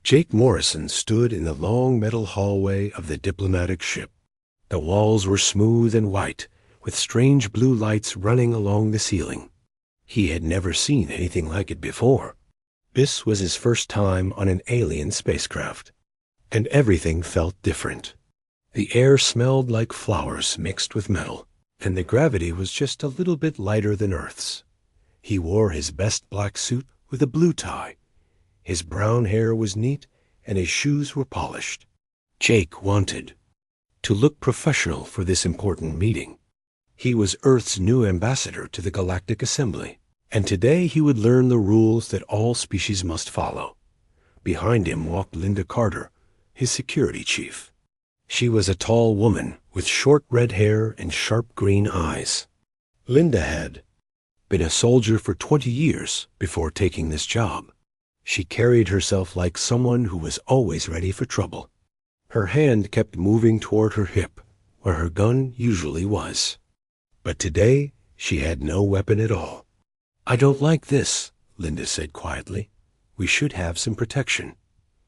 Jake Morrison stood in the long metal hallway of the diplomatic ship. The walls were smooth and white, with strange blue lights running along the ceiling. He had never seen anything like it before. This was his first time on an alien spacecraft, and everything felt different. The air smelled like flowers mixed with metal, and the gravity was just a little bit lighter than Earth's. He wore his best black suit with a blue tie. His brown hair was neat, and his shoes were polished. Jake wanted to look professional for this important meeting. He was Earth's new ambassador to the Galactic Assembly, and today he would learn the rules that all species must follow. Behind him walked Linda Carter, his security chief. She was a tall woman with short red hair and sharp green eyes. Linda had been a soldier for 20 years before taking this job. She carried herself like someone who was always ready for trouble. Her hand kept moving toward her hip, where her gun usually was. But today, she had no weapon at all. "I don't like this," Linda said quietly. "We should have some protection."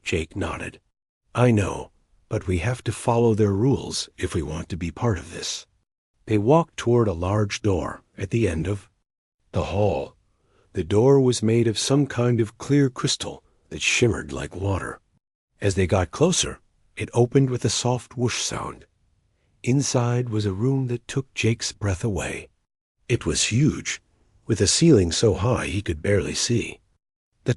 Jake nodded. "I know, but we have to follow their rules if we want to be part of this." They walked toward a large door at the end of the hall. The door was made of some kind of clear crystal that shimmered like water. As they got closer, it opened with a soft whoosh sound. Inside was a room that took Jake's breath away. It was huge, with a ceiling so high he could barely see. The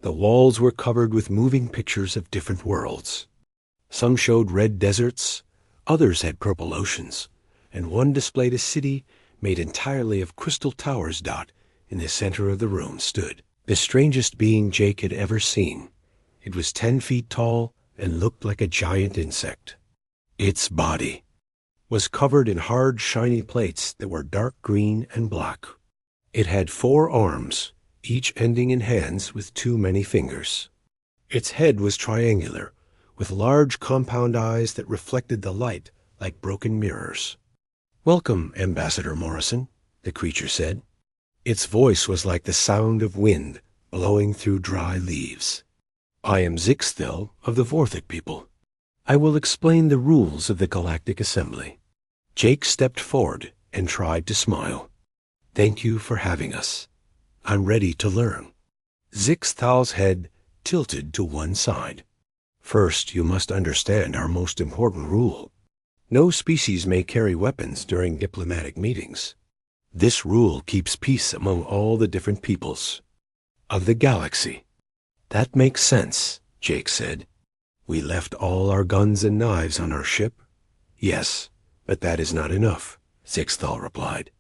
walls were covered with moving pictures of different worlds. Some showed red deserts, others had purple oceans, and one displayed a city made entirely of crystal towers. In the center of the room stood the strangest being Jake had ever seen. It was 10 feet tall and looked like a giant insect. Its body was covered in hard, shiny plates that were dark green and black. It had 4 arms, each ending in hands with too many fingers. Its head was triangular, with large compound eyes that reflected the light like broken mirrors. "Welcome, Ambassador Morrison," the creature said. Its voice was like the sound of wind blowing through dry leaves. "I am Zixthel of the Vorthic people. I will explain the rules of the Galactic Assembly." Jake stepped forward and tried to smile. "Thank you for having us. I'm ready to learn." Zixthal's head tilted to one side. "First, you must understand our most important rule. No species may carry weapons during diplomatic meetings. This rule keeps peace among all the different peoples of the galaxy." "That makes sense," Jake said. "We left all our guns and knives on our ship." "Yes, but that is not enough," Zixthal replied.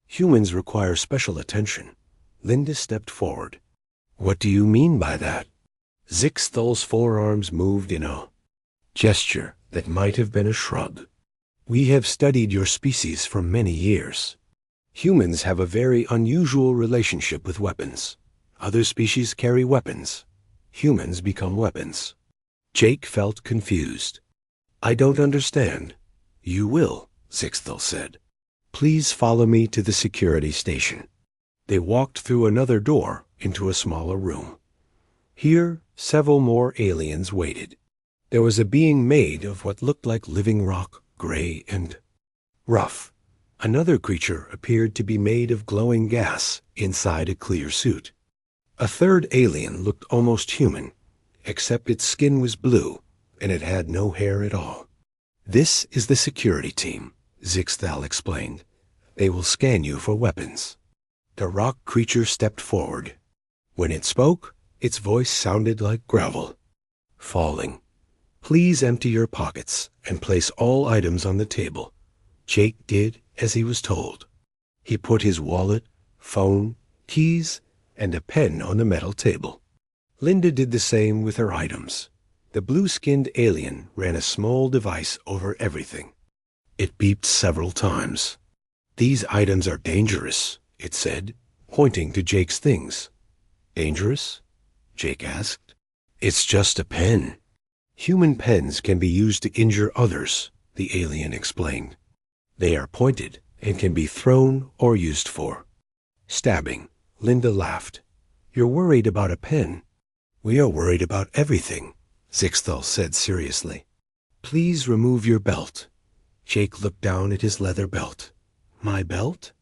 "Humans require special attention." Linda stepped forward. "What do you mean by that?" Zixthal's forearms moved in a gesture that might have been a shrug. "We have studied your species for many years. Humans have a very unusual relationship with weapons. Other species carry weapons. Humans become weapons." Jake felt confused. "I don't understand." "You will," Zixthal said. "Please follow me to the security station." They walked through another door into a smaller room. Here, several more aliens waited. There was a being made of what looked like living rock, gray and rough. Another creature appeared to be made of glowing gas inside a clear suit. A third alien looked almost human, except its skin was blue and it had no hair at all. "This is the security team," Zixthal explained. "They will scan you for weapons." The rock creature stepped forward. When it spoke, its voice sounded like gravel. Falling. "Please empty your pockets and place all items on the table." Jake did as he was told. He put his wallet, phone, keys, and a pen on the metal table. Linda did the same with her items. The blue-skinned alien ran a small device over everything. It beeped several times. "These items are dangerous," it said, pointing to Jake's things. "Dangerous?" Jake asked. "It's just a pen." "Human pens can be used to injure others," the alien explained. "They are pointed and can be thrown or used for stabbing." Linda laughed. "You're worried about a pen." We are worried about everything, Zixthal said seriously. Please remove your belt. Jake looked down at his leather belt. My belt?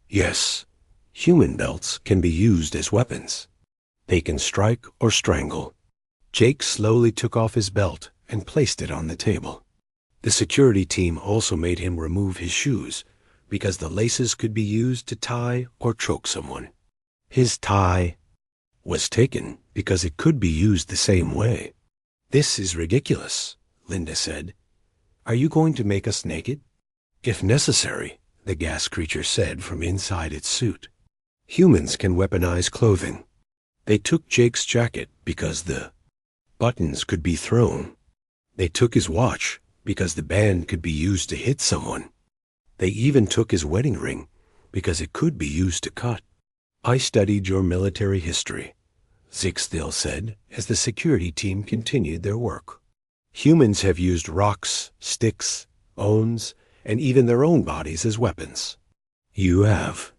Yes. Human belts can be used as weapons. They can strike or strangle. Jake slowly took off his belt and placed it on the table. The security team also made him remove his shoes because the laces could be used to tie or choke someone. His tie was taken because it could be used the same way. This is ridiculous, Linda said. Are you going to make us naked? If necessary, the gas creature said from inside its suit. Humans can weaponize clothing. They took Jake's jacket because the buttons could be thrown. They took his watch because the band could be used to hit someone. They even took his wedding ring because it could be used to cut. I studied your military history, Zixthal said as the security team continued their work. Humans have used rocks, sticks, bones, and even their own bodies as weapons. You have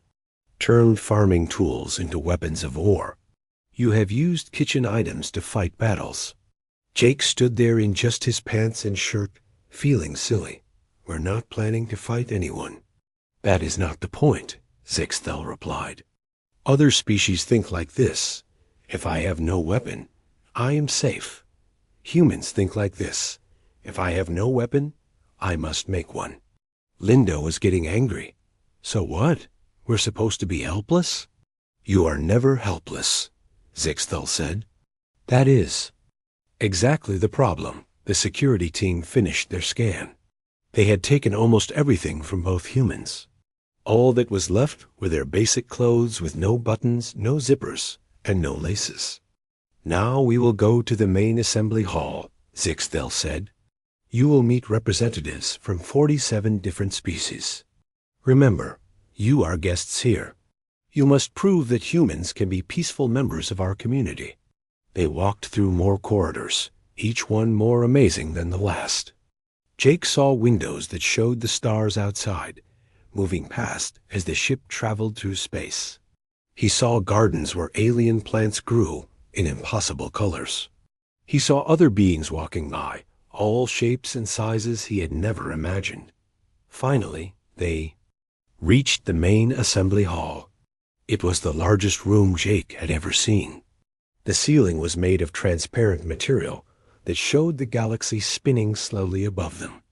turned farming tools into weapons of war. You have used kitchen items to fight battles. Jake stood there in just his pants and shirt, feeling silly. We're not planning to fight anyone. That is not the point, Zixthal replied. Other species think like this. If I have no weapon, I am safe. Humans think like this. If I have no weapon, I must make one. Linda was getting angry. So what? We're supposed to be helpless? You are never helpless, Zixthal said. That is exactly the problem. The security team finished their scan. They had taken almost everything from both humans. All that was left were their basic clothes with no buttons, no zippers, and no laces. Now we will go to the main assembly hall, Zixthal said. You will meet representatives from 47 different species. Remember, you are guests here. You must prove that humans can be peaceful members of our community. They walked through more corridors, each one more amazing than the last. Jake saw windows that showed the stars outside, moving past as the ship traveled through space. He saw gardens where alien plants grew in impossible colors. He saw other beings walking by, all shapes and sizes he had never imagined. Finally, they reached the main assembly hall. It was the largest room Jake had ever seen. The ceiling was made of transparent material that showed the galaxy spinning slowly above them.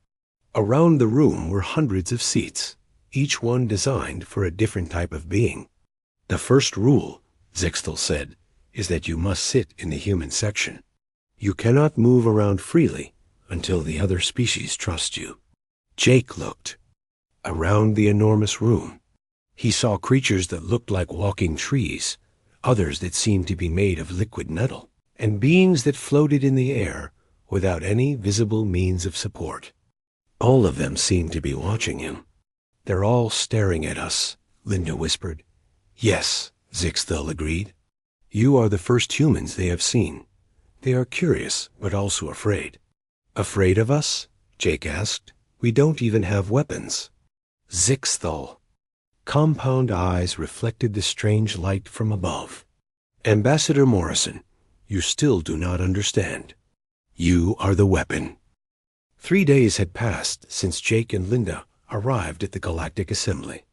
Around the room were hundreds of seats, each one designed for a different type of being. The first rule, Zixthal said, is that you must sit in the human section. You cannot move around freely until the other species trust you. Jake looked around the enormous room. He saw creatures that looked like walking trees, others that seemed to be made of liquid metal, and beings that floated in the air without any visible means of support. All of them seemed to be watching him. They're all staring at us, Linda whispered. Yes, Zixthal agreed. You are the first humans they have seen. They are curious, but also afraid. Afraid of us? Jake asked. We don't even have weapons. Zixthal. Compound eyes reflected the strange light from above. Ambassador Morrison, you still do not understand. You are the weapon. 3 days had passed since Jake and Linda arrived at the Galactic Assembly.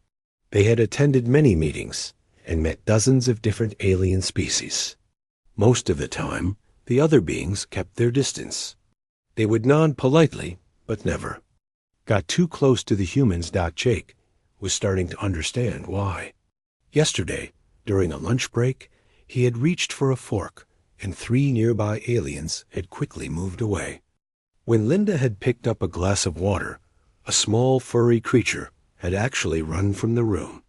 They had attended many meetings and met dozens of different alien species. Most of the time, the other beings kept their distance. They would nod politely, but never got too close to the humans. Jake was starting to understand why. Yesterday, during a lunch break, he had reached for a fork, and 3 nearby aliens had quickly moved away. When Linda had picked up a glass of water, a small furry creature had actually run from the room.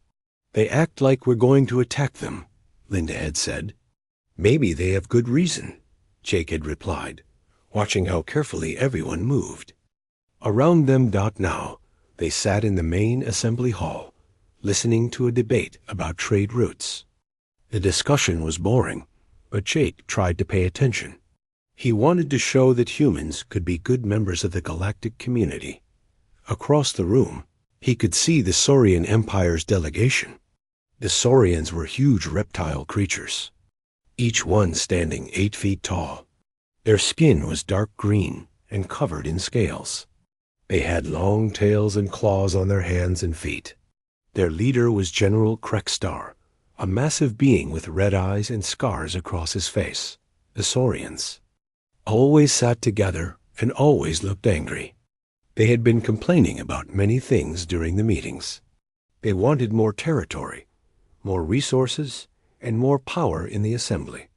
They act like we're going to attack them, Linda had said. Maybe they have good reason, Jake had replied, watching how carefully everyone moved. Around them. Now, they sat in the main assembly hall, listening to a debate about trade routes. The discussion was boring, but Jake tried to pay attention. He wanted to show that humans could be good members of the galactic community. Across the room, he could see the Saurian Empire's delegation. The Saurians were huge reptile creatures. each one standing 8 feet tall. Their skin was dark green and covered in scales. They had long tails and claws on their hands and feet. Their leader was General Krexstar, a massive being with red eyes and scars across his face. The Saurians always sat together and always looked angry. They had been complaining about many things during the meetings. They wanted more territory, more resources, and more power in the assembly.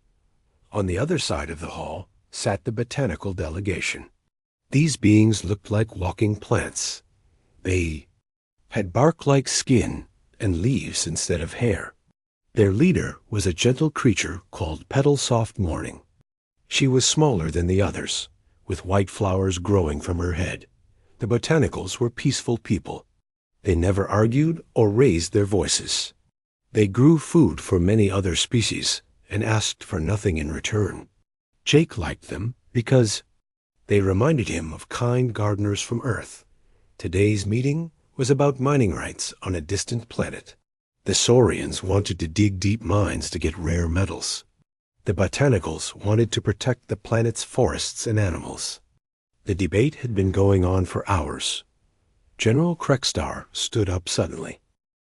On the other side of the hall sat the botanical delegation. These beings looked like walking plants. They had bark-like skin and leaves instead of hair. Their leader was a gentle creature called Petal Soft Morning. She was smaller than the others, with white flowers growing from her head. The botanicals were peaceful people. They never argued or raised their voices. They grew food for many other species and asked for nothing in return. Jake liked them because they reminded him of kind gardeners from Earth. Today's meeting was about mining rights on a distant planet. The Saurians wanted to dig deep mines to get rare metals. The botanicals wanted to protect the planet's forests and animals. The debate had been going on for hours. General Krexstar stood up suddenly.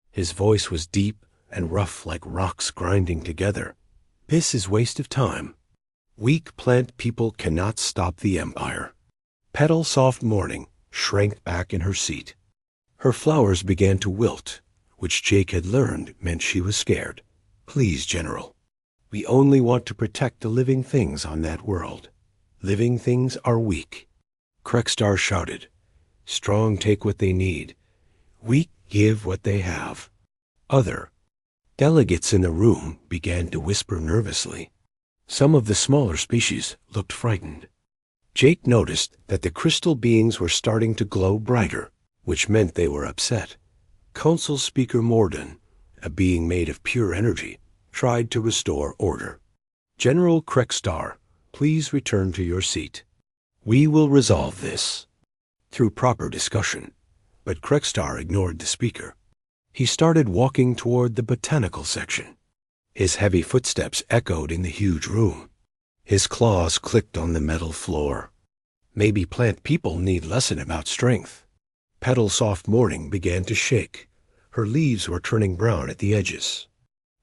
His voice was deep and rough like rocks grinding together. This is waste of time. Weak plant people cannot stop the Empire. Petal Soft Morning shrank back in her seat. Her flowers began to wilt, which Jake had learned meant she was scared. Please, General. We only want to protect the living things on that world. Living things are weak. Krexstar shouted. Strong take what they need. Weak give what they have. Other delegates in the room began to whisper nervously. Some of the smaller species looked frightened. Jake noticed that the crystal beings were starting to glow brighter, which meant they were upset. Council Speaker Morden, a being made of pure energy, tried to restore order. General Krexstar, please return to your seat. We will resolve this through proper discussion. But Krexstar ignored the speaker. He started walking toward the botanical section. His heavy footsteps echoed in the huge room. His claws clicked on the metal floor. Maybe plant people need lesson about strength. Petal Soft Morning began to shake. Her leaves were turning brown at the edges.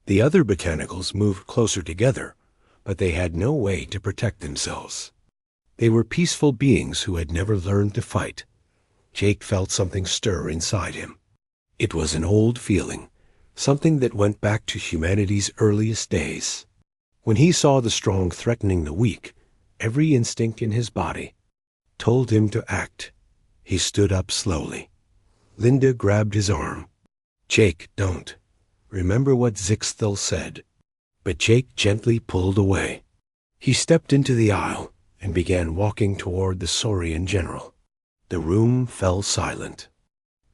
The other botanicals moved closer together, but they had no way to protect themselves. They were peaceful beings who had never learned to fight. Jake felt something stir inside him. It was an old feeling, something that went back to humanity's earliest days. When he saw the strong threatening the weak, every instinct in his body told him to act. He stood up slowly. Linda grabbed his arm. Jake, don't. Remember what Zixthel said. But Jake gently pulled away. He stepped into the aisle and began walking toward the Saurian general. The room fell silent.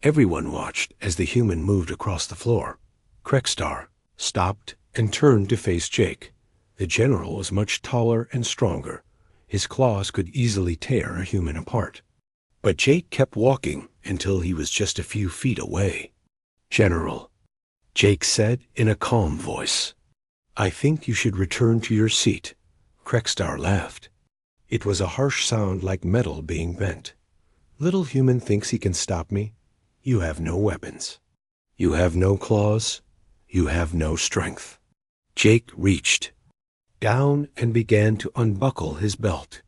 Everyone watched as the human moved across the floor. Krexstar stopped and turned to face Jake. The general was much taller and stronger. His claws could easily tear a human apart. But Jake kept walking until he was just a few feet away. General, Jake said in a calm voice, I think you should return to your seat. Krexstar laughed. It was a harsh sound like metal being bent. Little human thinks he can stop me. You have no weapons. You have no claws. You have no strength. Jake reached down and began to unbuckle his belt.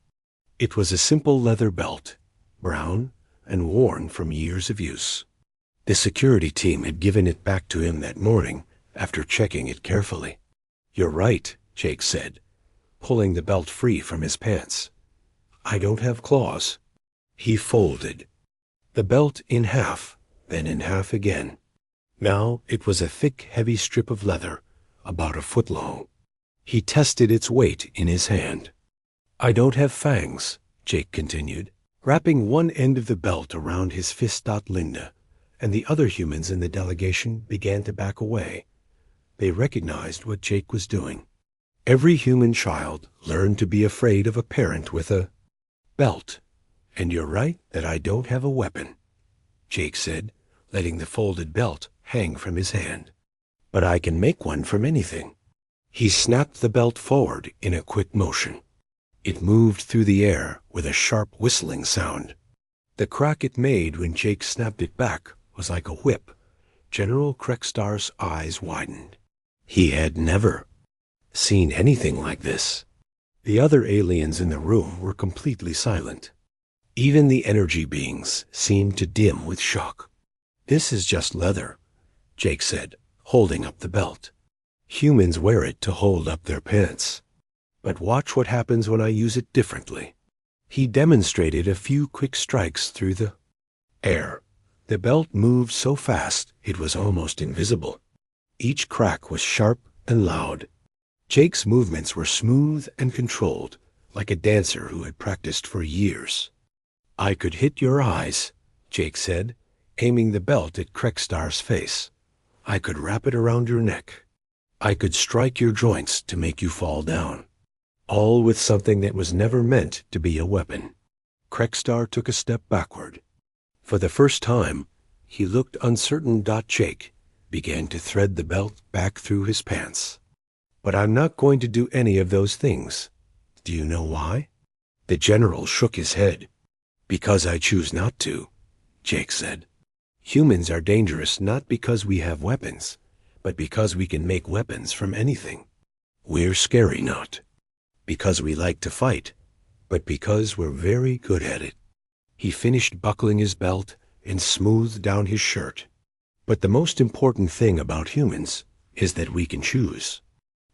It was a simple leather belt, brown and worn from years of use. The security team had given it back to him that morning after checking it carefully. You're right, Jake said, pulling the belt free from his pants. I don't have claws. He folded the belt in half, then in half again. Now it was a thick, heavy strip of leather, about a foot long. He tested its weight in his hand. I don't have fangs, Jake continued, wrapping one end of the belt around his fist. Linda and the other humans in the delegation began to back away. They recognized what Jake was doing. Every human child learned to be afraid of a parent with a belt. And you're right that I don't have a weapon, Jake said, letting the folded belt hang from his hand. But I can make one from anything. He snapped the belt forward in a quick motion. It moved through the air with a sharp whistling sound. The crack it made when Jake snapped it back was like a whip. General Krekstar's eyes widened. He had never seen anything like this. The other aliens in the room were completely silent. Even the energy beings seemed to dim with shock. "This is just leather," Jake said, holding up the belt. "Humans wear it to hold up their pants. But watch what happens when I use it differently." He demonstrated a few quick strikes through the air. The belt moved so fast it was almost invisible. Each crack was sharp and loud. Jake's movements were smooth and controlled, like a dancer who had practiced for years. "I could hit your eyes," Jake said, aiming the belt at Krekstar's face. "I could wrap it around your neck. I could strike your joints to make you fall down. All with something that was never meant to be a weapon." Krekstar took a step backward. For the first time, he looked uncertain. Jake began to thread the belt back through his pants. "But I'm not going to do any of those things. Do you know why?" The general shook his head. "Because I choose not to," Jake said. "Humans are dangerous not because we have weapons, but because we can make weapons from anything. We're scary not because we like to fight, but because we're very good at it." He finished buckling his belt and smoothed down his shirt. "But the most important thing about humans is that we can choose.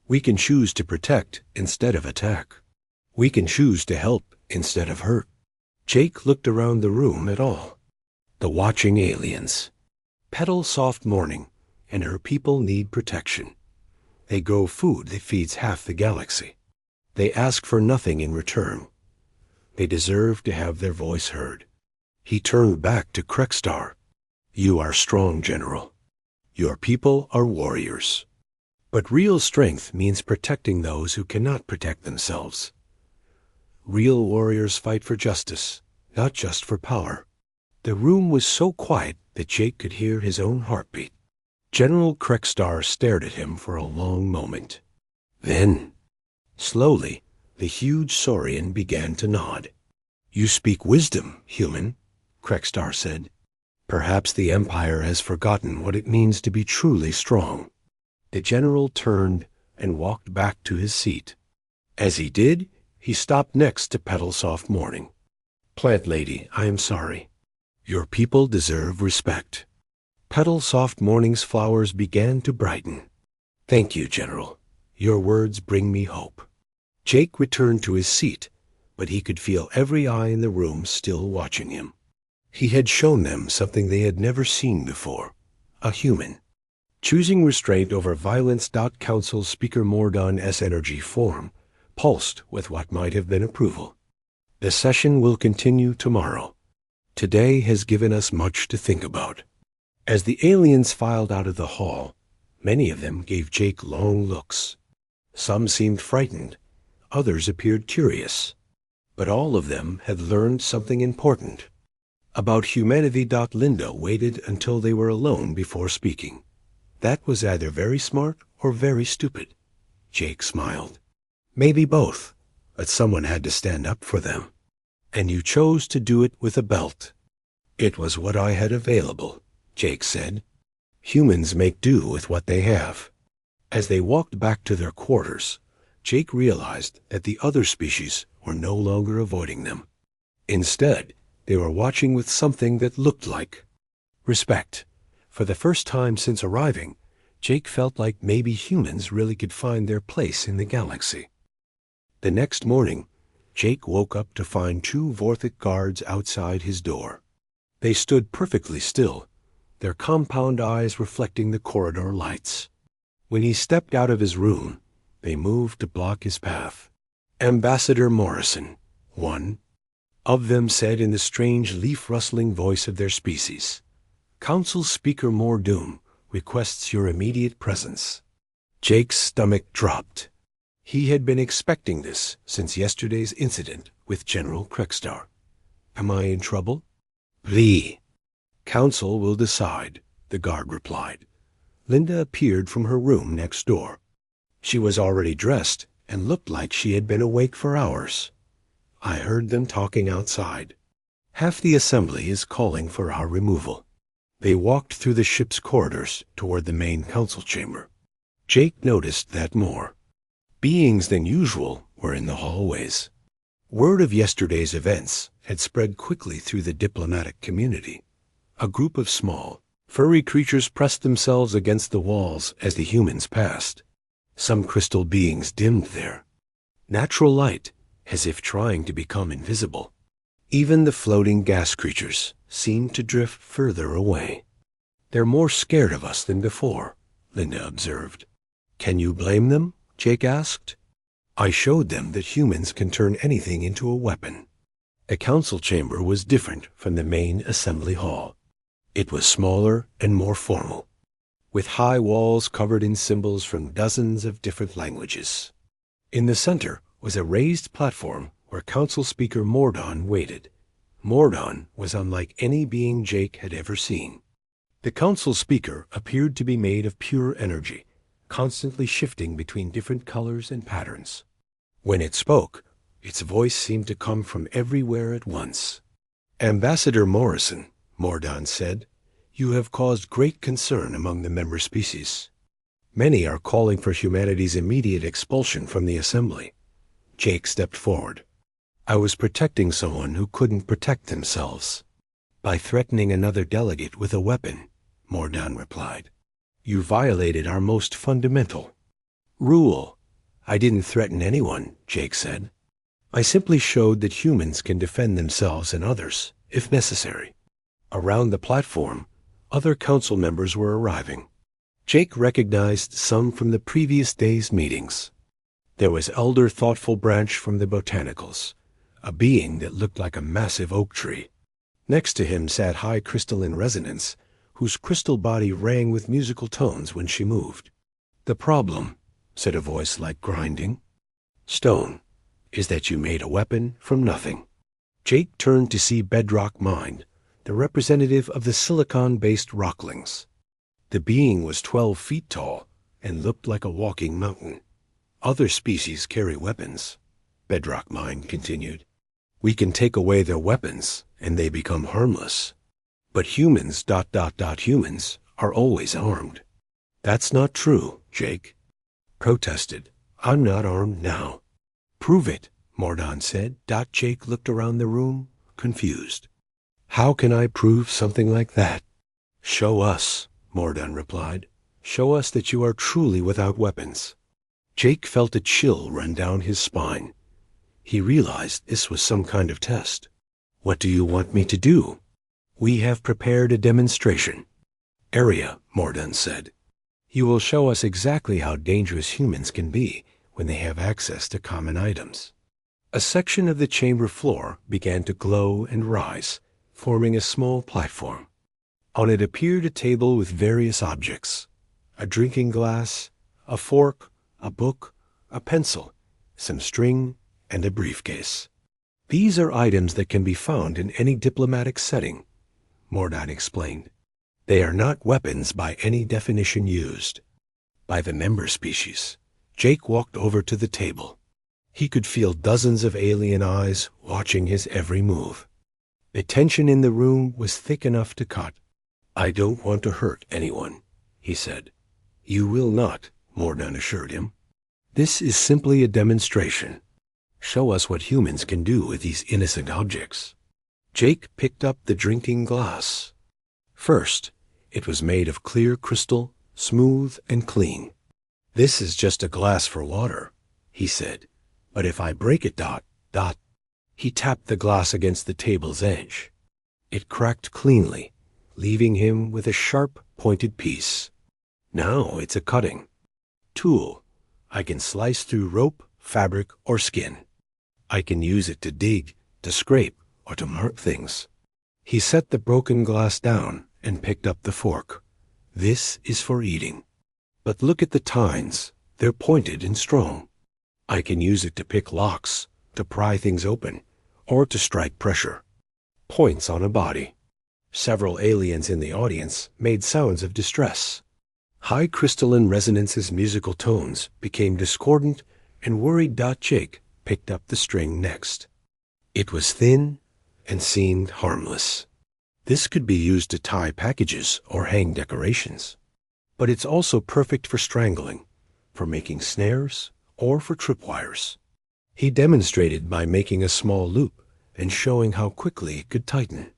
We can choose to protect instead of attack. We can choose to help instead of hurt." Jake looked around the room at all the watching aliens. Petal Soft Morning and her people need protection. They grow food that feeds half the galaxy. They ask for nothing in return. They deserve to have their voice heard. He turned back to Krekstar. "You are strong, General. Your people are warriors. But real strength means protecting those who cannot protect themselves. Real warriors fight for justice, not just for power." The room was so quiet that Jake could hear his own heartbeat. General Krekstar stared at him for a long moment. Then, slowly, the huge Saurian began to nod. "You speak wisdom, human," Krekstar said. "Perhaps the Empire has forgotten what it means to be truly strong." The general turned and walked back to his seat. As he did, he stopped next to Petal Soft Morning. "Plant Lady, I am sorry. Your people deserve respect." Petal Soft Morning's flowers began to brighten. "Thank you, General. Your words bring me hope." Jake returned to his seat, but he could feel every eye in the room still watching him. He had shown them something they had never seen before, a human. Choosing restraint over violence. Council Speaker Mordon's energy form pulsed with what might have been approval. "The session will continue tomorrow. Today has given us much to think about." As the aliens filed out of the hall, many of them gave Jake long looks. Some seemed frightened, others appeared curious. But all of them had learned something important about humanity. Linda waited until they were alone before speaking. That was either very smart or very stupid. Jake smiled. Maybe both, but someone had to stand up for them. "And you chose to do it with a belt." "It was what I had available," Jake said. "Humans make do with what they have." As they walked back to their quarters, Jake realized that the other species were no longer avoiding them. Instead, they were watching with something that looked like respect. For the first time since arriving, Jake felt like maybe humans really could find their place in the galaxy. The next morning, Jake woke up to find two Vorthic guards outside his door. They stood perfectly still, their compound eyes reflecting the corridor lights. When he stepped out of his room, they moved to block his path. "Ambassador Morrison," one of them said in the strange leaf-rustling voice of their species. "Council Speaker Mordoom requests your immediate presence." Jake's stomach dropped. He had been expecting this since yesterday's incident with General Krekstar. "Am I in trouble?" "Please." "Council will decide," the guard replied. Linda appeared from her room next door. She was already dressed and looked like she had been awake for hours. I heard them talking outside. Half the assembly is calling for our removal. They walked through the ship's corridors toward the main council chamber. Jake noticed that more beings than usual were in the hallways. Word of yesterday's events had spread quickly through the diplomatic community. A group of small, furry creatures pressed themselves against the walls as the humans passed. Some crystal beings dimmed there. Natural light, as if trying to become invisible. Even the floating gas creatures seemed to drift further away. They're more scared of us than before, Linda observed. Can you blame them? Jake asked. I showed them that humans can turn anything into a weapon. The council chamber was different from the main assembly hall. It was smaller and more formal, with high walls covered in symbols from dozens of different languages. In the center was a raised platform where Council Speaker Mordon waited. Mordon was unlike any being Jake had ever seen. The Council Speaker appeared to be made of pure energy, constantly shifting between different colors and patterns. When it spoke, its voice seemed to come from everywhere at once. Ambassador Morrison, Mordon said, you have caused great concern among the member species. Many are calling for humanity's immediate expulsion from the assembly. Jake stepped forward. I was protecting someone who couldn't protect themselves. By threatening another delegate with a weapon, Mordon replied. You violated our most fundamental rule. I didn't threaten anyone, Jake said. I simply showed that humans can defend themselves and others, if necessary. Around the platform, other council members were arriving. Jake recognized some from the previous day's meetings. There was Elder Thoughtful Branch from the Botanicals, a being that looked like a massive oak tree. Next to him sat High Crystalline Resonance, whose crystal body rang with musical tones when she moved. The problem, said a voice like grinding, Stone, is that you made a weapon from nothing. Jake turned to see Bedrock Mind, the representative of the silicon-based rocklings. The being was 12 feet tall and looked like a walking mountain. Other species carry weapons, Bedrock Mind continued. We can take away their weapons and they become harmless. But humans, humans, are always armed. That's not true, Jake protested. I'm not armed now. Prove it, Mordon said. Jake looked around the room, confused. How can I prove something like that? Show us, Mordon replied. Show us that you are truly without weapons. Jake felt a chill run down his spine. He realized this was some kind of test. What do you want me to do? We have prepared a demonstration. Area, Mordon said. You will show us exactly how dangerous humans can be when they have access to common items. A section of the chamber floor began to glow and rise, forming a small platform. On it appeared a table with various objects, a drinking glass, a fork, a book, a pencil, some string, and a briefcase. These are items that can be found in any diplomatic setting, Mordon explained. They are not weapons by any definition used by the member species. Jake walked over to the table. He could feel dozens of alien eyes watching his every move. The tension in the room was thick enough to cut. I don't want to hurt anyone, he said. You will not, Mordon assured him. This is simply a demonstration. Show us what humans can do with these innocent objects. Jake picked up the drinking glass. First, it was made of clear crystal, smooth and clean. This is just a glass for water, he said. But if I break it, He tapped the glass against the table's edge. It cracked cleanly, leaving him with a sharp, pointed piece. Now it's a cutting tool. I can slice through rope, fabric, or skin. I can use it to dig, to scrape, or to mark things. He set the broken glass down and picked up the fork. This is for eating. But look at the tines. They're pointed and strong. I can use it to pick locks, to pry things open, or to strike pressure. Points on a body. Several aliens in the audience made sounds of distress. High crystalline resonance's musical tones became discordant, and worried. Jake picked up the string next. It was thin and seemed harmless. This could be used to tie packages or hang decorations. But it's also perfect for strangling, for making snares, or for tripwires. He demonstrated by making a small loop and showing how quickly it could tighten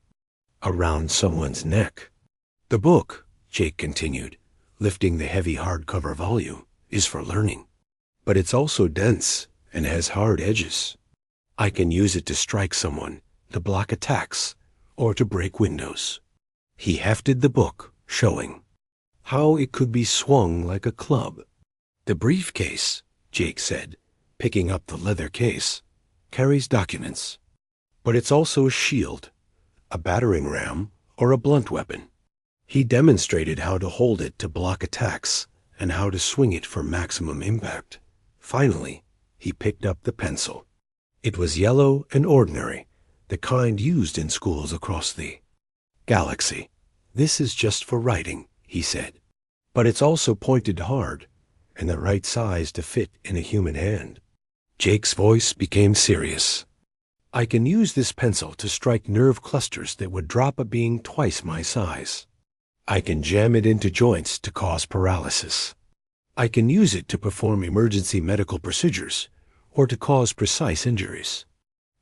around someone's neck. The book, Jake continued, lifting the heavy hardcover volume, is for learning. But it's also dense and has hard edges. I can use it to strike someone, to block attacks, or to break windows. He hefted the book, showing how it could be swung like a club. The briefcase, Jake said, picking up the leather case, carries documents. But it's also a shield, a battering ram, or a blunt weapon. He demonstrated how to hold it to block attacks and how to swing it for maximum impact. Finally, he picked up the pencil. It was yellow and ordinary, the kind used in schools across the galaxy. This is just for writing, he said. But it's also pointed hard and the right size to fit in a human hand. Jake's voice became serious. I can use this pencil to strike nerve clusters that would drop a being twice my size. I can jam it into joints to cause paralysis. I can use it to perform emergency medical procedures or to cause precise injuries.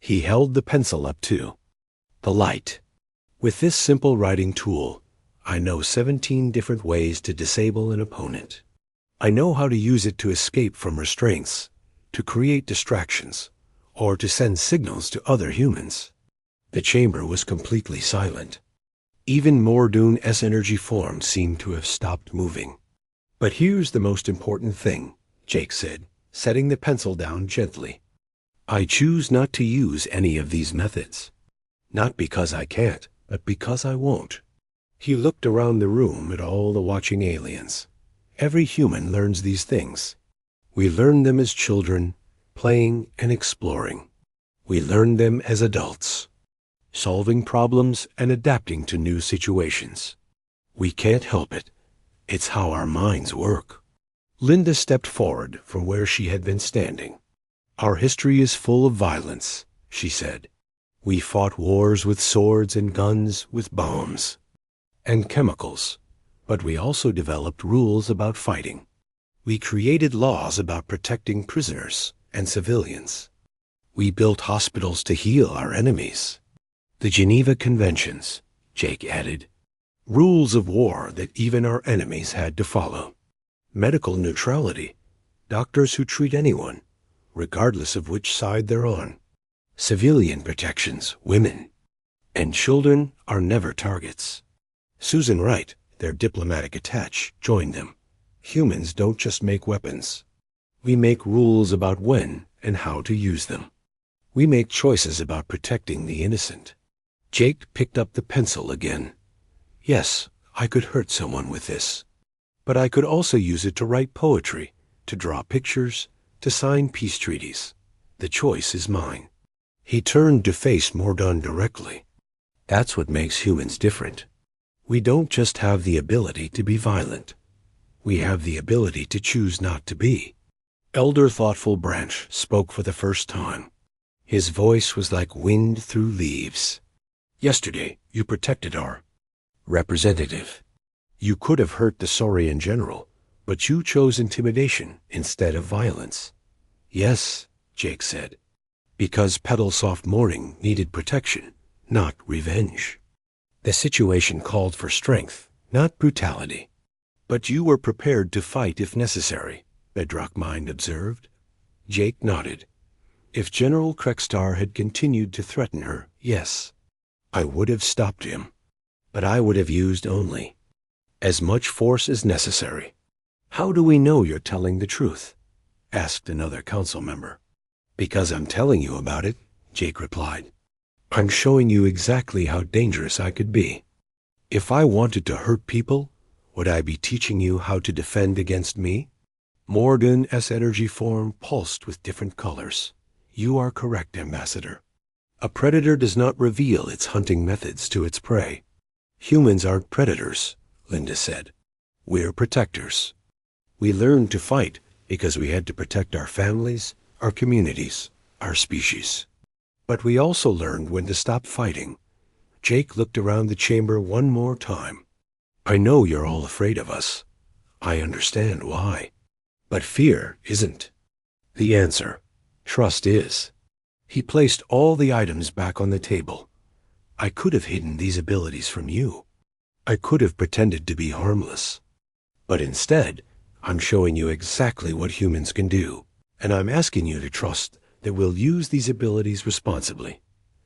He held the pencil up to the light. With this simple writing tool, I know 17 different ways to disable an opponent. I know how to use it to escape from restraints, to create distractions, or to send signals to other humans. The chamber was completely silent. Even Mordoon's energy form seemed to have stopped moving. But here's the most important thing, Jake said, setting the pencil down gently. I choose not to use any of these methods. Not because I can't, but because I won't. He looked around the room at all the watching aliens. Every human learns these things. We learn them as children, playing and exploring. We learn them as adults, solving problems and adapting to new situations. We can't help it. It's how our minds work. Linda stepped forward from where she had been standing. Our history is full of violence, she said. We fought wars with swords and guns, with bombs and chemicals, but we also developed rules about fighting. We created laws about protecting prisoners and civilians. We built hospitals to heal our enemies. The Geneva Conventions, Jake added. Rules of war that even our enemies had to follow. Medical neutrality. Doctors who treat anyone, regardless of which side they're on. Civilian protections, women and children are never targets. Susan Wright, their diplomatic attaché, joined them. Humans don't just make weapons. We make rules about when and how to use them. We make choices about protecting the innocent. Jake picked up the pencil again. Yes, I could hurt someone with this. But I could also use it to write poetry, to draw pictures, to sign peace treaties. The choice is mine. He turned to face Mordoon directly. That's what makes humans different. We don't just have the ability to be violent. We have the ability to choose not to be. Elder Thoughtful Branch spoke for the first time. His voice was like wind through leaves. Yesterday, you protected our representative. You could have hurt the Saurian general, but you chose intimidation instead of violence. Yes, Jake said, because Petal Soft Morning needed protection, not revenge. The situation called for strength, not brutality. But you were prepared to fight if necessary, Bedrock Mind observed. Jake nodded. If General Krekstar had continued to threaten her, yes, I would have stopped him. But I would have used only as much force as necessary. How do we know you're telling the truth? Asked another council member. Because I'm telling you about it, Jake replied. I'm showing you exactly how dangerous I could be. If I wanted to hurt people, would I be teaching you how to defend against me? Mordoon's energy form pulsed with different colors. You are correct, Ambassador. A predator does not reveal its hunting methods to its prey. Humans aren't predators, Linda said. We're protectors. We learned to fight because we had to protect our families, our communities, our species. But we also learned when to stop fighting. Jake looked around the chamber one more time. I know you're all afraid of us. I understand why. But fear isn't the answer. Trust is. He placed all the items back on the table. I could have hidden these abilities from you. I could have pretended to be harmless. But instead, I'm showing you exactly what humans can do, and I'm asking you to trust that we'll use these abilities responsibly.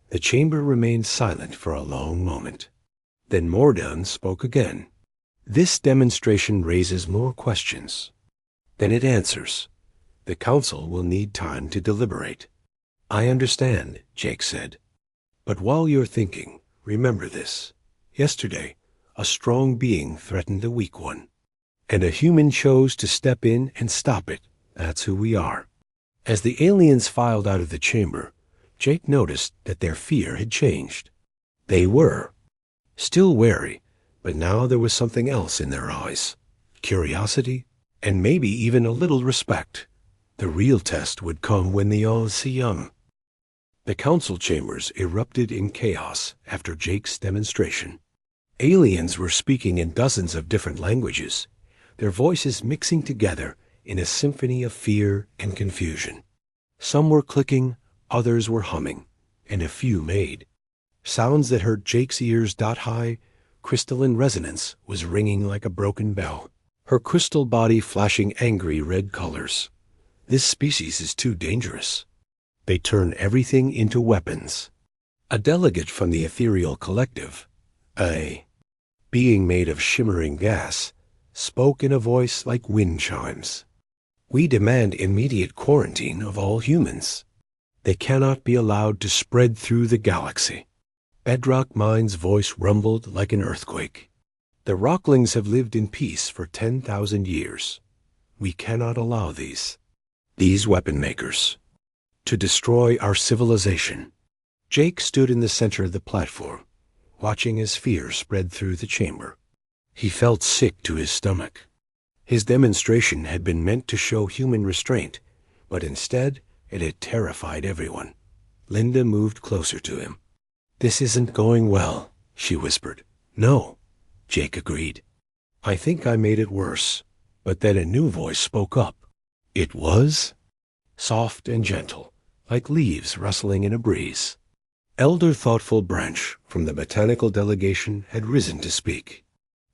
The chamber remained silent for a long moment. Then Mordan spoke again. This demonstration raises more questions than it answers. The council will need time to deliberate. I understand, Jake said. But while you're thinking, remember this. Yesterday, a strong being threatened a weak one, and a human chose to step in and stop it. That's who we are. As the aliens filed out of the chamber, Jake noticed that their fear had changed. They were still wary, but now there was something else in their eyes. Curiosity, and maybe even a little respect. The real test would come when the Young. The council chambers erupted in chaos after Jake's demonstration. Aliens were speaking in dozens of different languages, their voices mixing together in a symphony of fear and confusion. Some were clicking, others were humming, and a few made sounds that hurt Jake's ears. High crystalline resonance was ringing like a broken bell, her crystal body flashing angry red colors. This species is too dangerous. They turn everything into weapons. A delegate from the ethereal collective, a being made of shimmering gas, spoke in a voice like wind chimes. We demand immediate quarantine of all humans. They cannot be allowed to spread through the galaxy. Bedrock Mind's voice rumbled like an earthquake. The Rocklings have lived in peace for 10,000 years. We cannot allow these weapon makers to destroy our civilization. Jake stood in the center of the platform, watching as fear spread through the chamber. He felt sick to his stomach. His demonstration had been meant to show human restraint, but instead it had terrified everyone. Linda moved closer to him. This isn't going well, she whispered. No, Jake agreed. I think I made it worse. But then a new voice spoke up. It was soft and gentle, like leaves rustling in a breeze. Elder Thoughtful Branch from the botanical delegation had risen to speak.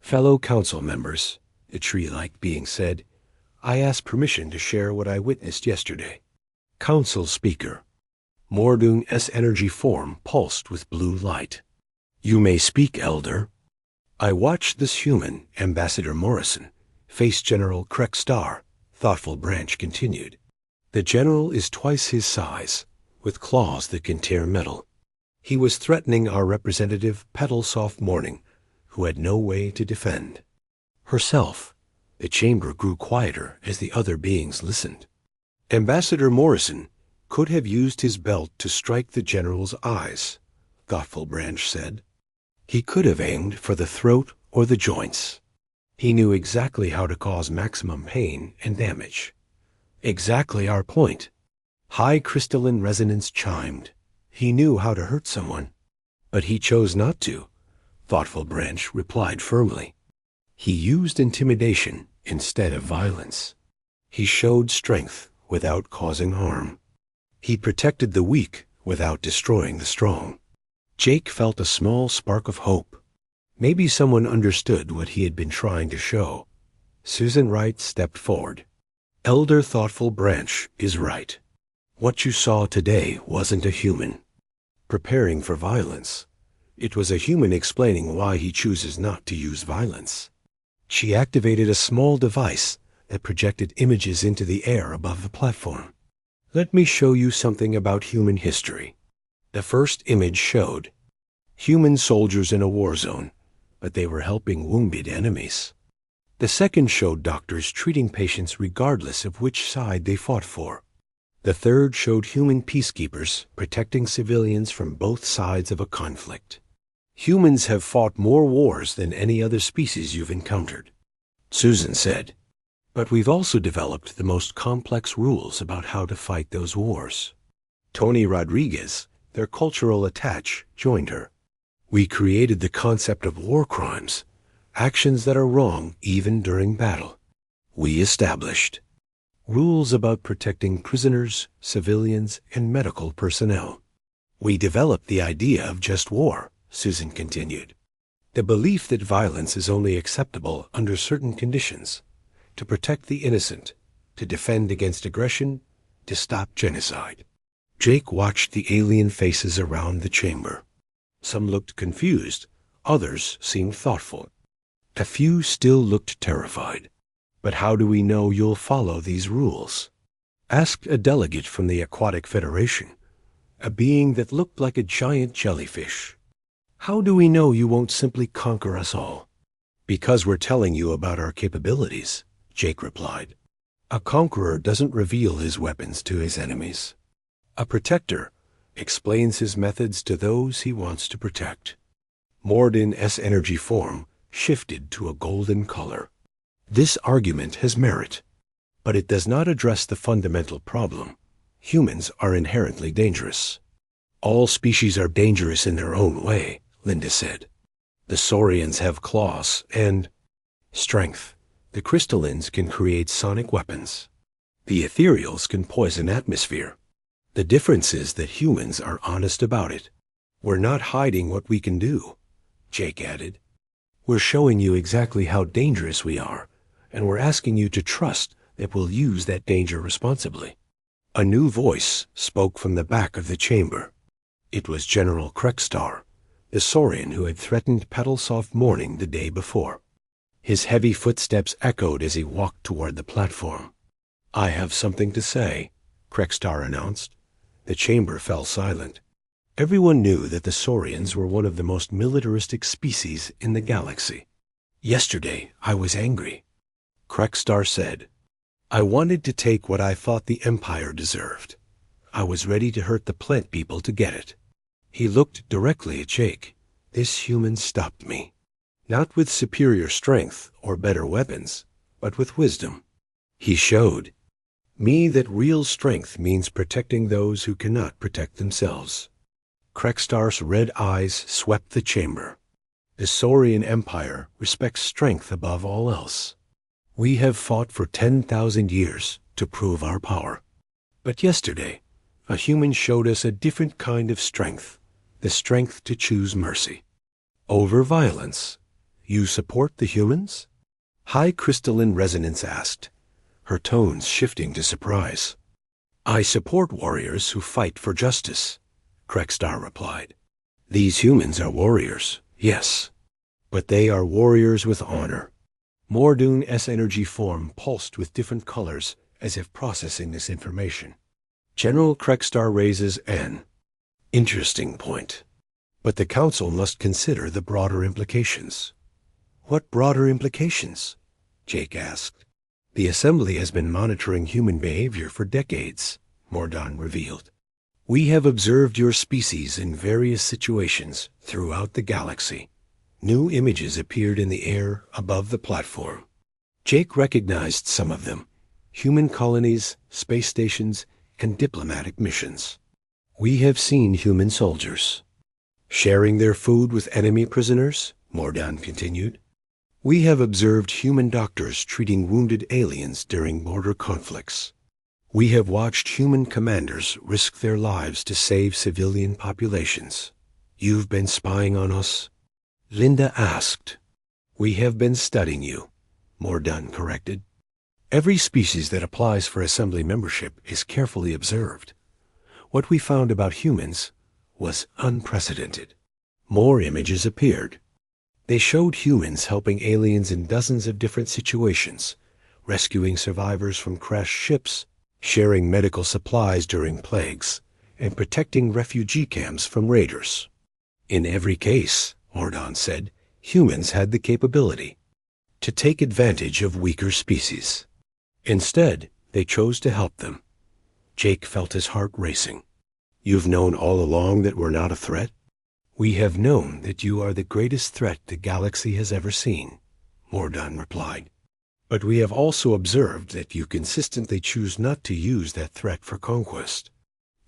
Fellow council members, the tree-like being said, I ask permission to share what I witnessed yesterday. Council Speaker. Mordung's energy form pulsed with blue light. You may speak, Elder. I watched this human, Ambassador Morrison, face General Krekstar, Thoughtful Branch continued. The general is twice his size, with claws that can tear metal. He was threatening our representative, Petal Soft Morning, who had no way to defend herself. The chamber grew quieter as the other beings listened. Ambassador Morrison could have used his belt to strike the general's eyes, Thoughtful Branch said. He could have aimed for the throat or the joints. He knew exactly how to cause maximum pain and damage. Exactly our point. High crystalline resonance chimed. He knew how to hurt someone. But he chose not to, Thoughtful Branch replied firmly. He used intimidation instead of violence. He showed strength without causing harm. He protected the weak without destroying the strong. Jake felt a small spark of hope. Maybe someone understood what he had been trying to show. Susan Wright stepped forward. Elder Thoughtful Branch is right. What you saw today wasn't a human preparing for violence. It was a human explaining why he chooses not to use violence. She activated a small device that projected images into the air above the platform. Let me show you something about human history. The first image showed human soldiers in a war zone, but they were helping wounded enemies. The second showed doctors treating patients regardless of which side they fought for. The third showed human peacekeepers protecting civilians from both sides of a conflict. Humans have fought more wars than any other species you've encountered. Susan said. But we've also developed the most complex rules about how to fight those wars. Tony Rodriguez, their cultural attach, joined her. We created the concept of war crimes, actions that are wrong even during battle. We established rules about protecting prisoners, civilians, and medical personnel. We developed the idea of just war, Susan continued. The belief that violence is only acceptable under certain conditions, to protect the innocent, to defend against aggression, to stop genocide. Jake watched the alien faces around the chamber. Some looked confused, others seemed thoughtful. A few still looked terrified. But how do we know you'll follow these rules? Asked a delegate from the Aquatic Federation, a being that looked like a giant jellyfish. How do we know you won't simply conquer us all? Because we're telling you about our capabilities, Jake replied. A conqueror doesn't reveal his weapons to his enemies. A protector explains his methods to those he wants to protect. Mordin's energy form shifted to a golden color. This argument has merit, but it does not address the fundamental problem. Humans are inherently dangerous. All species are dangerous in their own way, Linda said. The saurians have claws and strength. The crystallines can create sonic weapons. The ethereals can poison atmosphere. The difference is that humans are honest about it. We're not hiding what we can do, Jake added. We're showing you exactly how dangerous we are, and we're asking you to trust that we'll use that danger responsibly. A new voice spoke from the back of the chamber. It was General Krekstar, the saurian who had threatened Petalsoft Morning the day before. His heavy footsteps echoed as he walked toward the platform. I have something to say, Krekstar announced. The chamber fell silent. Everyone knew that the saurians were one of the most militaristic species in the galaxy. Yesterday, I was angry, Krekstar said. I wanted to take what I thought the Empire deserved. I was ready to hurt the plant people to get it. He looked directly at Jake. This human stopped me. Not with superior strength or better weapons, but with wisdom. He showed me that real strength means protecting those who cannot protect themselves. Krekstar's red eyes swept the chamber. The Saurian Empire respects strength above all else. We have fought for 10,000 years to prove our power. But yesterday, a human showed us a different kind of strength, the strength to choose mercy over violence. You support the humans? High Crystalline Resonance asked, her tones shifting to surprise. I support warriors who fight for justice, Krekstar replied. These humans are warriors, yes, but they are warriors with honor. Mordune's energy form pulsed with different colors as if processing this information. General Krekstar raises an interesting point, but the Council must consider the broader implications. What broader implications? Jake asked. The Assembly has been monitoring human behavior for decades, Mordun revealed. We have observed your species in various situations throughout the galaxy. New images appeared in the air above the platform. Jake recognized some of them: human colonies, space stations, and diplomatic missions. We have seen human soldiers sharing their food with enemy prisoners, Mordun continued. We have observed human doctors treating wounded aliens during border conflicts. We have watched human commanders risk their lives to save civilian populations. You've been spying on us? Linda asked. We have been studying you, Mordun corrected. Every species that applies for Assembly membership is carefully observed. What we found about humans was unprecedented. More images appeared. They showed humans helping aliens in dozens of different situations, rescuing survivors from crashed ships, sharing medical supplies during plagues, and protecting refugee camps from raiders. In every case, Mordun said, humans had the capability to take advantage of weaker species. Instead, they chose to help them. Jake felt his heart racing. You've known all along that we're not a threat? We have known that you are the greatest threat the galaxy has ever seen, Mordun replied. But we have also observed that you consistently choose not to use that threat for conquest.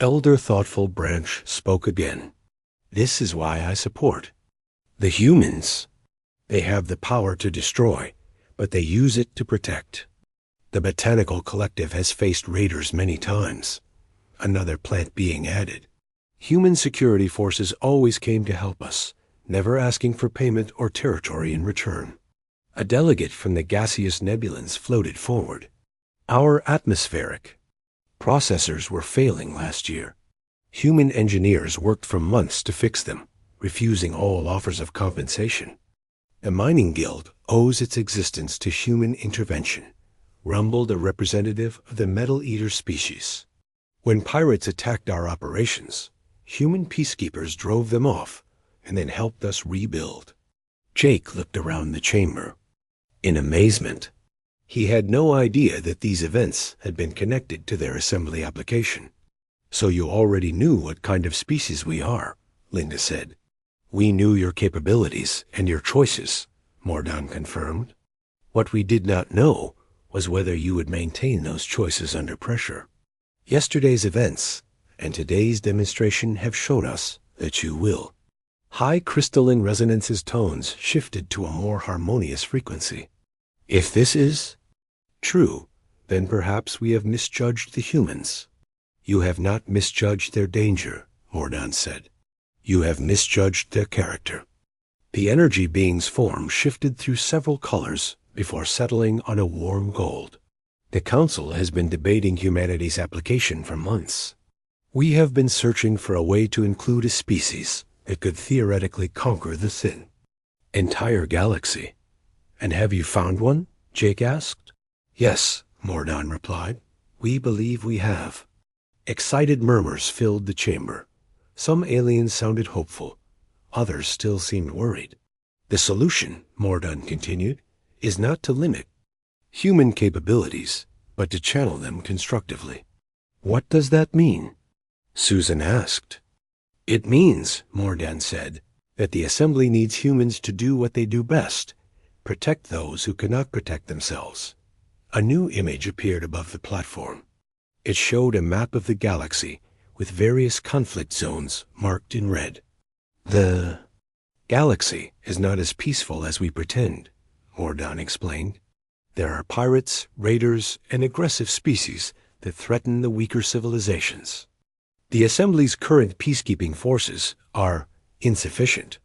Elder Thoughtful Branch spoke again. This is why I support the humans. They have the power to destroy, but they use it to protect. The Botanical Collective has faced raiders many times. Another plant being added. Human security forces always came to help us, never asking for payment or territory in return. A delegate from the gaseous nebulans floated forward. Our atmospheric processors were failing last year. Human engineers worked for months to fix them, refusing all offers of compensation. The mining guild owes its existence to human intervention, rumbled a representative of the Metal Eater species. When pirates attacked our operations, human peacekeepers drove them off and then helped us rebuild. Jake looked around the chamber in amazement. He had no idea that these events had been connected to their assembly application. So you already knew what kind of species we are, Linda said. We knew your capabilities and your choices, Mordan confirmed. What we did not know was whether you would maintain those choices under pressure. Yesterday's events and today's demonstration have shown us that you will. High crystalline resonance's tones shifted to a more harmonious frequency. If this is true, then perhaps we have misjudged the humans. You have not misjudged their danger, Mordan said. You have misjudged their character. The energy being's form shifted through several colors before settling on a warm gold. The Council has been debating humanity's application for months. We have been searching for a way to include a species that could theoretically conquer the thin entire galaxy. And have you found one? Jake asked. Yes, Mordan replied. We believe we have. Excited murmurs filled the chamber. Some aliens sounded hopeful. Others still seemed worried. The solution, Mordan continued, is not to limit human capabilities, but to channel them constructively. What does that mean? Susan asked. It means, Mordan said, that the assembly needs humans to do what they do best, protect those who cannot protect themselves. A new image appeared above the platform. It showed a map of the galaxy with various conflict zones marked in red. The galaxy is not as peaceful as we pretend, Mordan explained. There are pirates, raiders, and aggressive species that threaten the weaker civilizations. The Assembly's current peacekeeping forces are insufficient.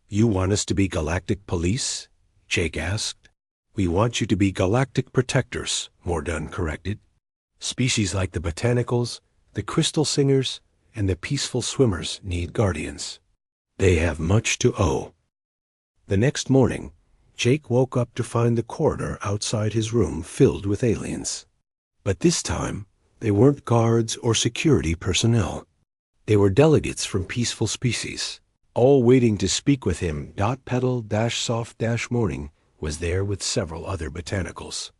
You want us to be galactic police? Jake asked. We want you to be galactic protectors, Mordan corrected. Species like the botanicals, the crystal singers, and the peaceful swimmers need guardians. They have much to owe. The next morning, Jake woke up to find the corridor outside his room filled with aliens. But this time, they weren't guards or security personnel. They were delegates from peaceful species, all waiting to speak with him. Petal-soft-morning was there with several other botanicals.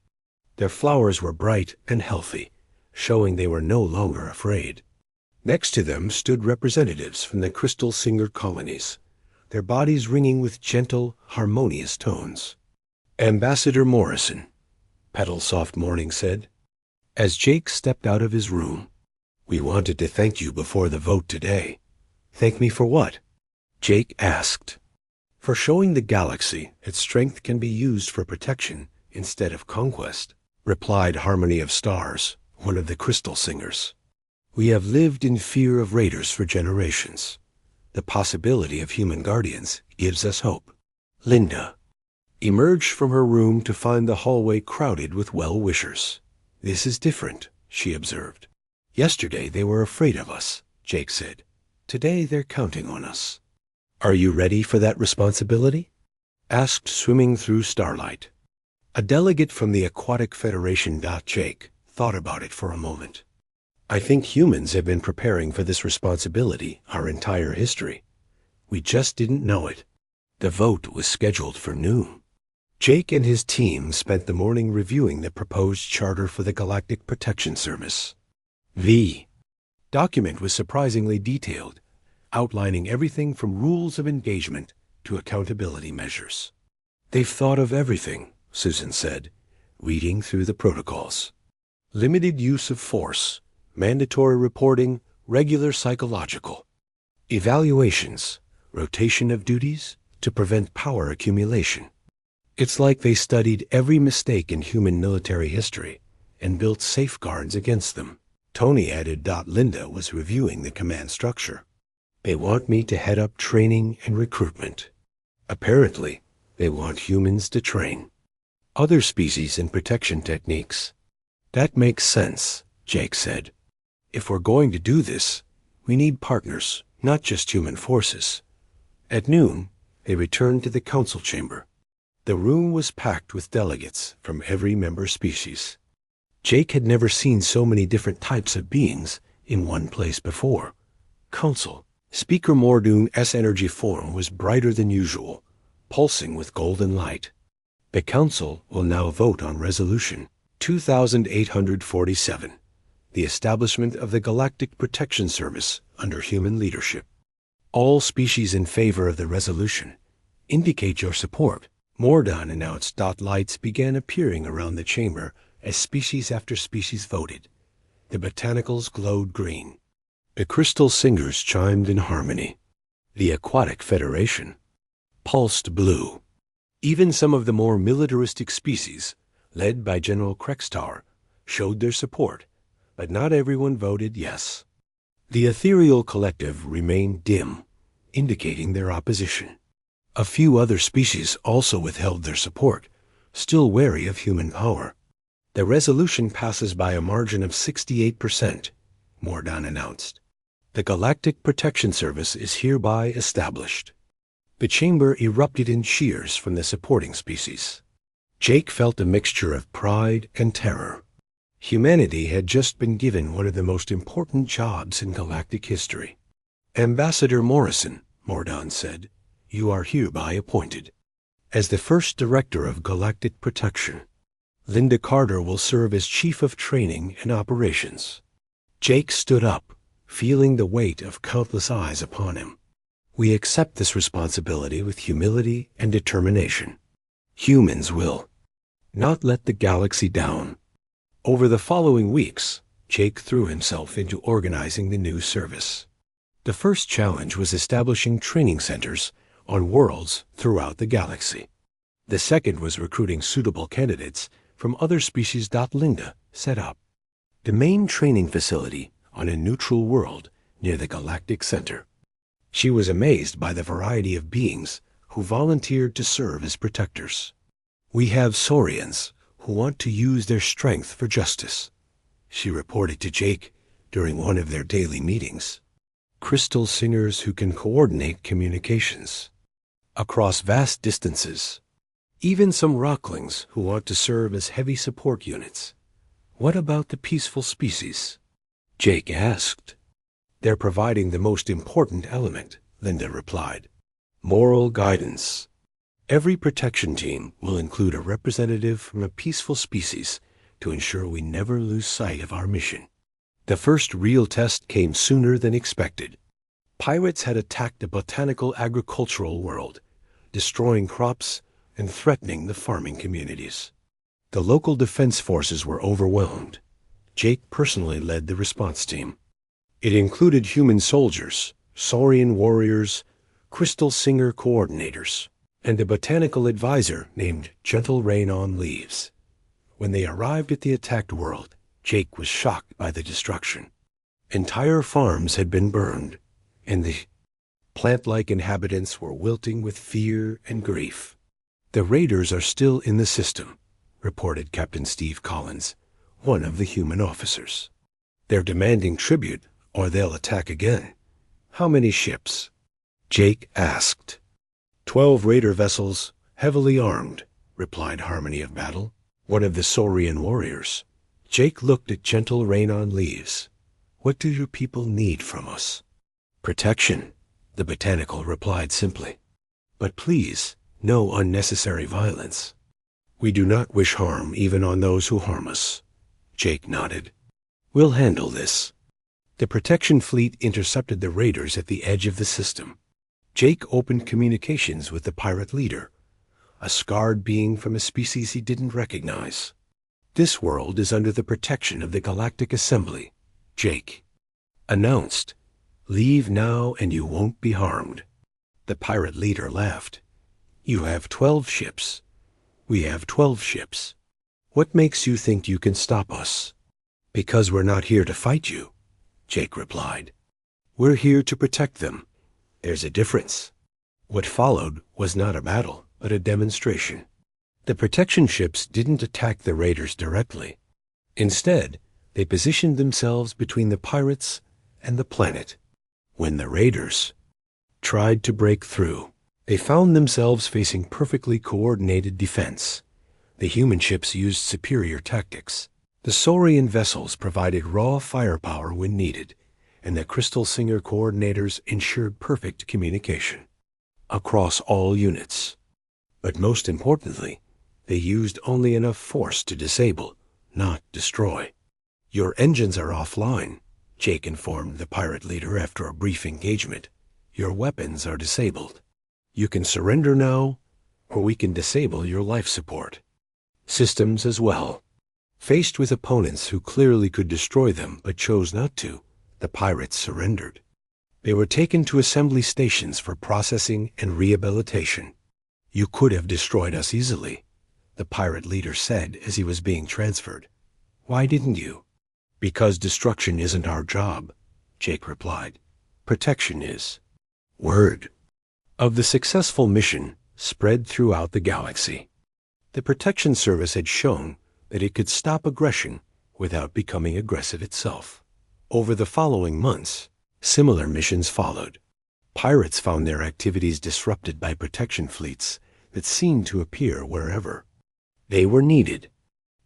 Their flowers were bright and healthy, showing they were no longer afraid. Next to them stood representatives from the crystal singer colonies, their bodies ringing with gentle, harmonious tones. Ambassador Morrison, Petal-soft-morning said, as Jake stepped out of his room. We wanted to thank you before the vote today. Thank me for what? Jake asked. For showing the galaxy its strength can be used for protection instead of conquest, replied Harmony of Stars, one of the crystal singers. We have lived in fear of raiders for generations. The possibility of human guardians gives us hope. Linda emerged from her room to find the hallway crowded with well-wishers. This is different, she observed. Yesterday they were afraid of us, Jake said. Today they're counting on us. Are you ready for that responsibility? Asked Swimming Through Starlight. A delegate from the Aquatic Federation. Jake thought about it for a moment. I think humans have been preparing for this responsibility our entire history. We just didn't know it. The vote was scheduled for noon. Jake and his team spent the morning reviewing the proposed charter for the Galactic Protection Service. The document was surprisingly detailed, outlining everything from rules of engagement to accountability measures. They've thought of everything, Susan said, reading through the protocols. Limited use of force, mandatory reporting, regular psychological evaluations, rotation of duties to prevent power accumulation. It's like they studied every mistake in human military history and built safeguards against them. Tony added. Linda was reviewing the command structure. They want me to head up training and recruitment. Apparently, they want humans to train other species in protection techniques. That makes sense, Jake said. If we're going to do this, we need partners, not just human forces. At noon, they returned to the council chamber. The room was packed with delegates from every member species. Jake had never seen so many different types of beings in one place before. Council. Speaker Mordoon's energy form was brighter than usual, pulsing with golden light. The council will now vote on Resolution 2847, the establishment of the Galactic Protection Service under human leadership. All species in favor of the resolution indicate your support, Mordoon announced. Lights began appearing around the chamber as species after species voted. The botanicals glowed green. The crystal singers chimed in harmony. The Aquatic Federation pulsed blue. Even some of the more militaristic species, led by General Krextar, showed their support, but not everyone voted yes. The ethereal collective remained dim, indicating their opposition. A few other species also withheld their support, still wary of human power. The resolution passes by a margin of 68%, Mordoon announced. The Galactic Protection Service is hereby established. The chamber erupted in cheers from the supporting species. Jake felt a mixture of pride and terror. Humanity had just been given one of the most important jobs in galactic history. Ambassador Morrison, Mordoon said, you are hereby appointed as the first director of Galactic Protection. Linda Carter will serve as Chief of Training and Operations. Jake stood up, feeling the weight of countless eyes upon him. We accept this responsibility with humility and determination. Humans will not let the galaxy down. Over the following weeks, Jake threw himself into organizing the new service. The first challenge was establishing training centers on worlds throughout the galaxy. The second was recruiting suitable candidates from other species. Linda set up the main training facility on a neutral world near the Galactic Center. She was amazed by the variety of beings who volunteered to serve as protectors. We have Saurians who want to use their strength for justice, she reported to Jake during one of their daily meetings. Crystal singers who can coordinate communications across vast distances. Even some rocklings who want to serve as heavy support units. What about the peaceful species? Jake asked. They're providing the most important element, Linda replied. Moral guidance. Every protection team will include a representative from a peaceful species to ensure we never lose sight of our mission. The first real test came sooner than expected. Pirates had attacked a botanical agricultural world, destroying crops and threatening the farming communities. The local defense forces were overwhelmed. Jake personally led the response team. It included human soldiers, saurian warriors, crystal singer coordinators, and a botanical advisor named Gentle Rain on Leaves. When they arrived at the attacked world, Jake was shocked by the destruction. Entire farms had been burned, and the plant-like inhabitants were wilting with fear and grief. The raiders are still in the system, reported Captain Steve Collins, one of the human officers. They're demanding tribute, or they'll attack again. How many ships? Jake asked. 12 raider vessels, heavily armed, replied Harmony of Battle, one of the Saurian warriors. Jake looked at Gentle Rain on Leaves. What do your people need from us? Protection, the botanical replied simply. But please, no unnecessary violence. We do not wish harm even on those who harm us. Jake nodded. We'll handle this. The protection fleet intercepted the raiders at the edge of the system. Jake opened communications with the pirate leader, a scarred being from a species he didn't recognize. This world is under the protection of the Galactic Assembly, Jake announced. Leave now and you won't be harmed. The pirate leader laughed. You have 12 ships. We have 12 ships. What makes you think you can stop us? Because we're not here to fight you, Jake replied. We're here to protect them. There's a difference. What followed was not a battle, but a demonstration. The protection ships didn't attack the raiders directly. Instead, they positioned themselves between the pirates and the planet. When the raiders tried to break through, they found themselves facing perfectly coordinated defense. The human ships used superior tactics. The Saurian vessels provided raw firepower when needed, and the Crystal Singer coordinators ensured perfect communication across all units. But most importantly, they used only enough force to disable, not destroy. Your engines are offline, Jake informed the pirate leader after a brief engagement. Your weapons are disabled. You can surrender now, or we can disable your life support systems as well. Faced with opponents who clearly could destroy them but chose not to, the pirates surrendered. They were taken to assembly stations for processing and rehabilitation. You could have destroyed us easily, the pirate leader said as he was being transferred. Why didn't you? Because destruction isn't our job, Jake replied. Protection is. Word of the successful mission spread throughout the galaxy. The Protection Service had shown that it could stop aggression without becoming aggressive itself. Over the following months, similar missions followed. Pirates found their activities disrupted by protection fleets that seemed to appear wherever they were needed.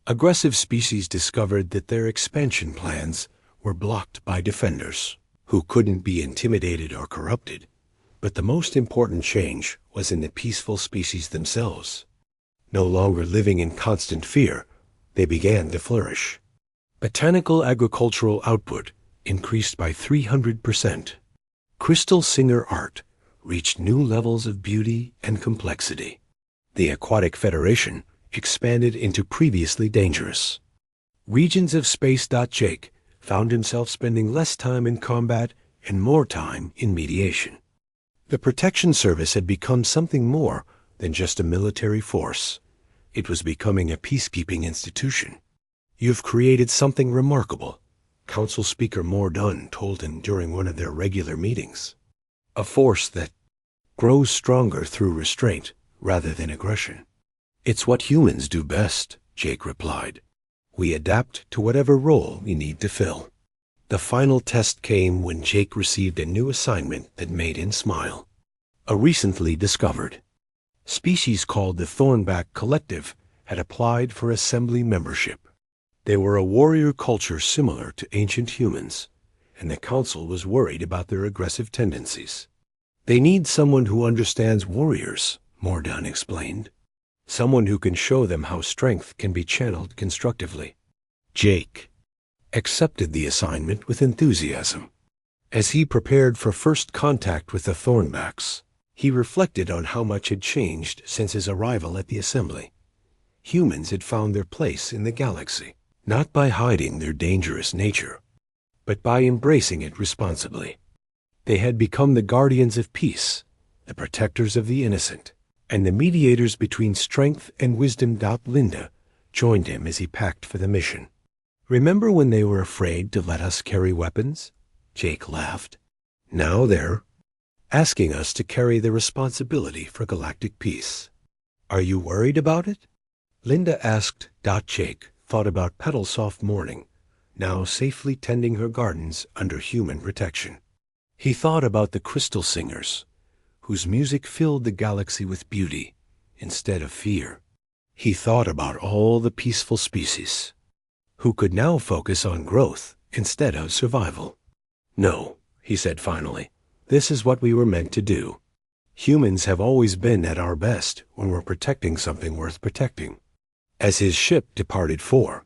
Aggressive species discovered that their expansion plans were blocked by defenders who couldn't be intimidated or corrupted. But the most important change was in the peaceful species themselves. No longer living in constant fear, they began to flourish. Botanical agricultural output increased by 300%. Crystal Singer art reached new levels of beauty and complexity. The Aquatic Federation expanded into previously dangerous regions of space. Jake found himself spending less time in combat and more time in mediation. The Protection Service had become something more than just a military force. It was becoming a peacekeeping institution. You've created something remarkable, Council Speaker Mordun told him during one of their regular meetings. A force that grows stronger through restraint rather than aggression. It's what humans do best, Jake replied. We adapt to whatever role we need to fill. The final test came when Jake received a new assignment that made him smile. A recently discovered species called the Thornback Collective had applied for assembly membership. They were a warrior culture similar to ancient humans, and the council was worried about their aggressive tendencies. They need someone who understands warriors, Mordun explained. Someone who can show them how strength can be channeled constructively. Jake accepted the assignment with enthusiasm. As he prepared for first contact with the Thornbacks, he reflected on how much had changed since his arrival at the assembly. Humans had found their place in the galaxy, not by hiding their dangerous nature, but by embracing it responsibly. They had become the guardians of peace, the protectors of the innocent, and the mediators between strength and wisdom. Linda joined him as he packed for the mission. Remember when they were afraid to let us carry weapons? Jake laughed. Now they're asking us to carry the responsibility for galactic peace. Are you worried about it? Linda asked. Jake thought about Petal Soft Morning, now safely tending her gardens under human protection. He thought about the Crystal Singers, whose music filled the galaxy with beauty instead of fear. He thought about all the peaceful species who could now focus on growth instead of survival. No, he said finally, this is what we were meant to do. Humans have always been at our best when we're protecting something worth protecting. As his ship departed for